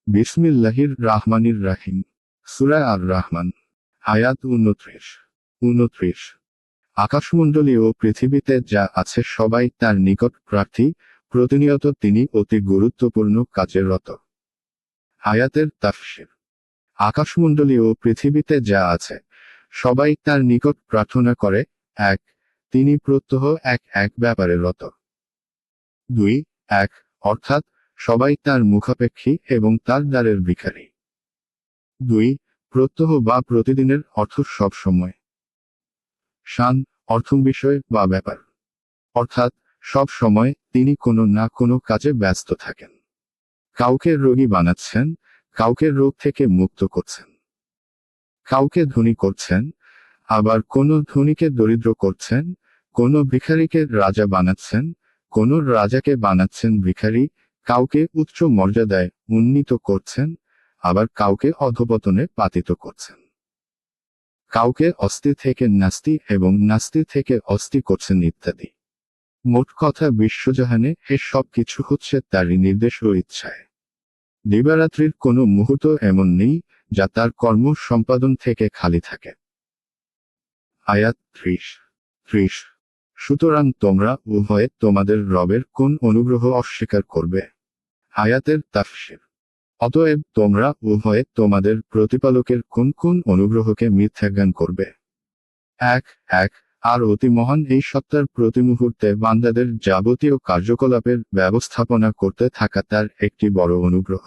বিসমিল্লাহির রাহমানির রাহিম। সূরা আর রহমান। আয়াত 29। আকাশমণ্ডলী ও পৃথিবীতে যা আছে সবাই তার নিকট প্রার্থী, প্রতিনিয়ত তিনি অতি গুরুত্বপূর্ণ কাজে রত। আয়াতের তাফসীর। আকাশমণ্ডলী ও পৃথিবীতে যা আছে সবাই তার নিকট প্রার্থনা করে। 1. তিনি প্রত্যহ এক ব্যাপারে রত। 2. অর্থাৎ সবাই তার মুখাপেক্ষী এবং তার দ্বারের ভিখারী। 2. প্রত্যহ বা প্রতিদিনের অর্থ সব সময়। শান অর্থ বিষয় বা ব্যাপার, অর্থাৎ সব সময় তিনি কোনো না কোনো কাজে ব্যস্ত থাকেন। কাউকে রোগী বানাচ্ছেন, কাউকে রোগ থেকে মুক্ত করছেন, কাউকে ধনী করছেন, আবার কোনো ধনীকে দরিদ্র করছেন, কোনো ভিখারিকে রাজা বানাচ্ছেন, কোনো রাজাকে বানাচ্ছেন ভিখারি, কাউকে উচ্চ মর্যাদায় উন্নীত করছেন, আবার কাউকে অধঃপতনে পাতিত করছেন, কাউকে অস্থি থেকে নাস্তি এবং নাস্তি থেকে অস্থি করছেন ইত্যাদি। মোট কথা বিশ্বজাহানে এ সব কিছু হচ্ছে তারই নির্দেশ ও ইচ্ছায়। দিবারাত্রির কোনো মুহূর্ত এমন নেই যা তার কর্ম সম্পাদন থেকে খালি থাকে। আয়াত 30। সুতরাং তোমরা উভয়ে তোমাদের রবের কোন অনুগ্রহ অস্বীকার করবে? আয়াতের তাফসীর। অতএব তোমরা উভয়ে তোমাদের প্রতিপালকের কোন কোন অনুগ্রহকে মিথ্যাজ্ঞান করবে? এক আর অতি মহান এই সত্তার প্রতি মুহূর্তে বান্দাদের যাবতীয় কার্যকলাপের ব্যবস্থাপনা করতে থাকা তার একটি বড় অনুগ্রহ।